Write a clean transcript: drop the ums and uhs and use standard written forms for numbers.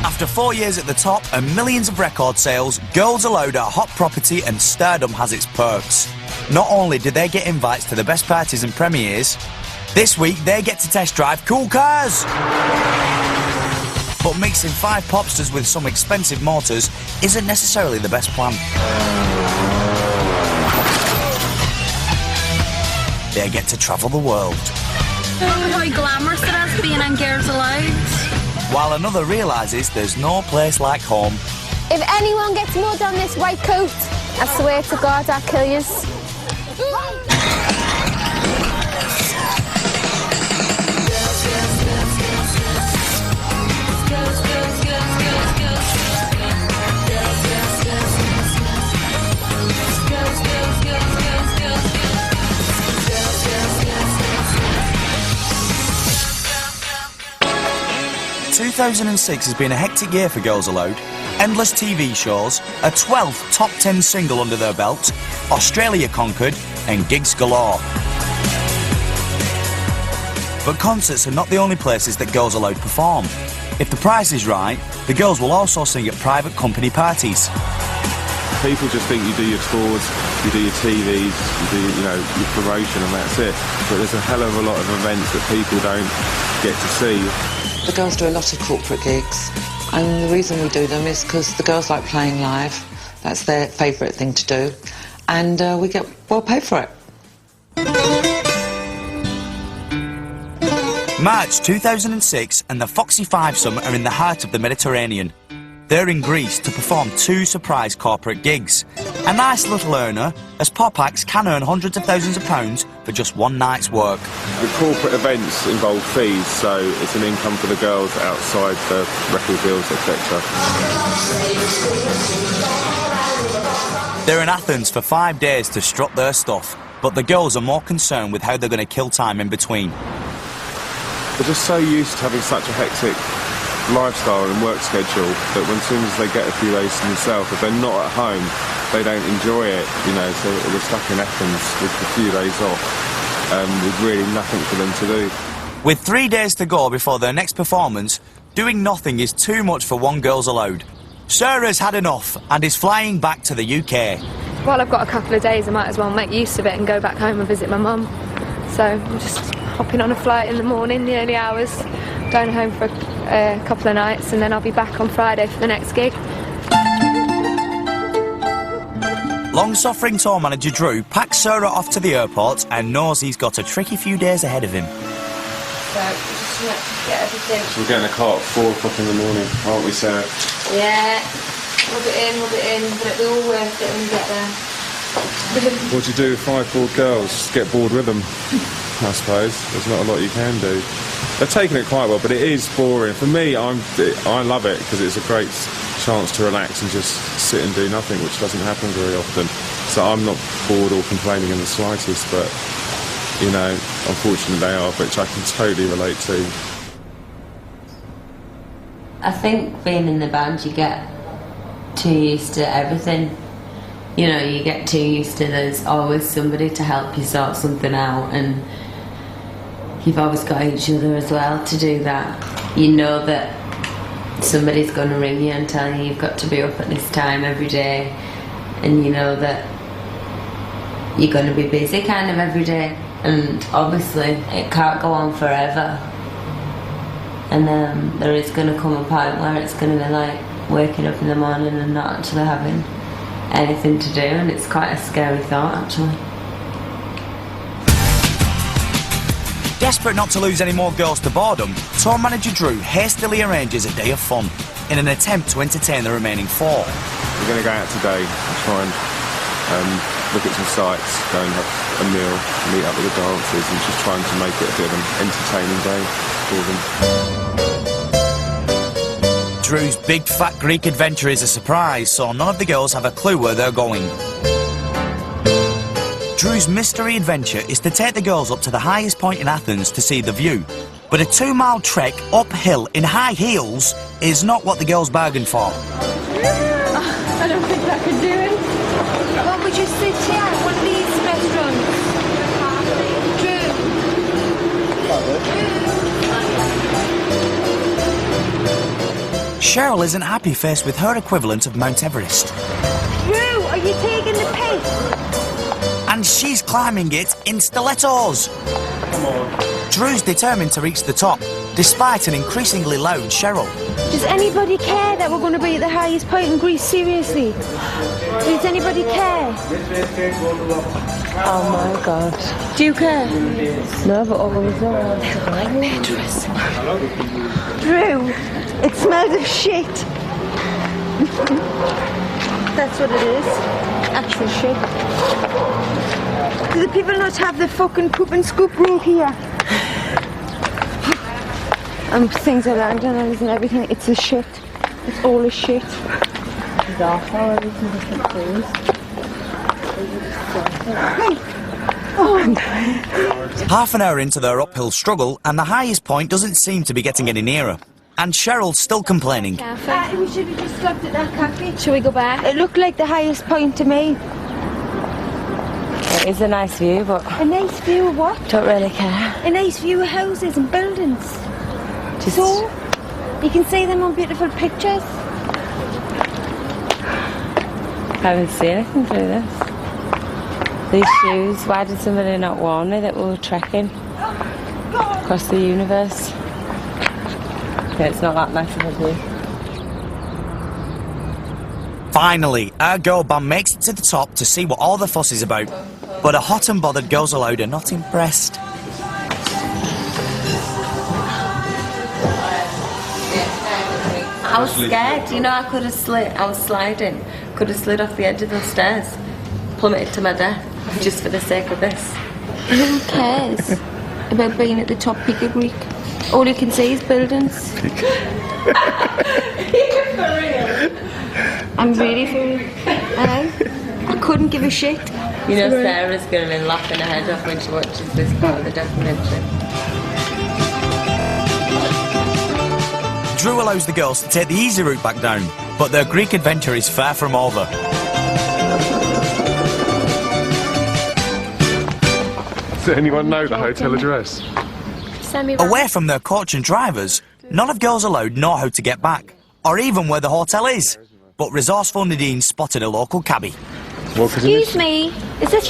After 4 years at the top and millions of record sales, Girls Aloud are a hot property and stardom has its perks. Not only do they get invites to the best parties and premieres, this week they get to test drive cool cars. But mixing 5 popsters with some expensive motors isn't necessarily the best plan. They get to travel the world. Oh, how glamorous it is being in Girls Aloud. While another realises there's no place like home. If anyone gets mud on this white coat, I swear to God I'll kill yous. 2006 has been a hectic year for Girls Aloud. Endless TV shows, a 12th top 10 single under their belt, Australia conquered, and gigs galore. But concerts are not the only places that Girls Aloud perform. If the price is right, the girls will also sing at private company parties. People just think you do your tours, you do your TVs, you do, your promotion and that's it. But there's a hell of a lot of events that people don't get to see. The girls do a lot of corporate gigs, and the reason we do them is because the girls like playing live. That's their favourite thing to do, and we get well paid for it. March 2006 and the Foxy Fivesome are in the heart of the Mediterranean. They're in Greece to perform 2 surprise corporate gigs. A nice little earner, as pop acts can earn hundreds of thousands of pounds for just one night's work. The corporate events involve fees, so it's an income for the girls outside the record deals, etc. They're in Athens for 5 days to strut their stuff, but the girls are more concerned with how they're going to kill time in between. They're just so used to having such a hectic lifestyle and work schedule that as soon as they get a few days to themselves, if they're not at home, they don't enjoy it, so we're stuck in Athens with a few days off, with really nothing for them to do. With 3 days to go before their next performance, doing nothing is too much for one Girls Aloud. Sarah's had enough and is flying back to the UK. While I've got a couple of days, I might as well make use of it and go back home and visit my mum. So I'm just hopping on a flight in the morning, the early hours, going home for a couple of nights, and then I'll be back on Friday for the next gig. Long-suffering tour manager Drew packs Sarah off to the airport and knows he's got a tricky few days ahead of him. So just get everything. So we're getting a car at 4 o'clock in the morning, aren't we, Sarah? Yeah, rub it in, but it'll be all worth it when we get there. What do you do with 5 bored girls? Just get bored with them, I suppose. There's not a lot you can do. They're taking it quite well, but it is boring. For me, I love it because it's a great chance to relax and just sit and do nothing, which doesn't happen very often. So I'm not bored or complaining in the slightest, but, unfortunately they are, which I can totally relate to. I think being in the band, you get too used to everything. You get too used to there's always somebody to help you sort something out, and you've always got each other as well to do that. You know that somebody's going to ring you and tell you you've got to be up at this time every day, and you know that you're going to be busy kind of every day, and obviously it can't go on forever, and there is going to come a point where it's going to be like waking up in the morning and not actually having anything to do, and it's quite a scary thought actually. Desperate not to lose any more girls to boredom, tour manager Drew hastily arranges a day of fun in an attempt to entertain the remaining 4. We're going to go out today and try and look at some sights, go and have a meal, meet up with the dancers, and just trying to make it a bit of an entertaining day for them. Drew's big fat Greek adventure is a surprise, so none of the girls have a clue where they're going. Drew's mystery adventure is to take the girls up to the highest point in Athens to see the view. But a 2-mile trek uphill in high heels is not what the girls bargained for. I don't think I could do it. What would you sit here at one of these restaurants? Drew. Cheryl isn't happy faced with her equivalent of Mount Everest. Drew, are you taking the piss? And she's climbing it in stilettos. Drew's determined to reach the top, despite an increasingly loud Cheryl. Does anybody care that we're going to be at the highest point in Greece? Seriously? Does anybody care? Oh my god. Do you care? No, but all was all. Like dangerous. Drew, it smells of shit. That's what it is. Actual shit. Do the people not have the fucking poop and scoop rule here? And things are landing and everything. It's a shit. It's all a shit. It's awful. Everything different things. Half an hour into their uphill struggle, and the highest point doesn't seem to be getting any nearer. And Cheryl's still complaining. We should have just stopped at that cafe. Shall we go back? It looked like the highest point to me. It is a nice view, but A nice view of what? don't really care. A nice view of houses and buildings. Just So, you can see them on beautiful pictures. haven't seen anything through this. These shoes, why did somebody not warn me that we were trekking across the universe? Yeah, it's not that nice of a view. Finally, our girl band makes it to the top to see what all the fuss is about. But a hot and bothered Girls Aloud are not impressed. I was scared, you know, I could have slid, I was sliding, could have slid off the edge of the stairs, plummeted to my death, just for the sake of this. Who cares about being at the top peak of Greek? All you can see is buildings. For real? I'm really for real. I couldn't give a shit. You know, Sarah's going to be laughing her head off when she watches this part of the documentary. Drew allows the girls to take the easy route back down, but their Greek adventure is far from over. Does anyone know the hotel address? Away from their coach and drivers, none of Girls Aloud know how to get back, or even where the hotel is. But resourceful Nadine spotted a local cabbie. Excuse me, is this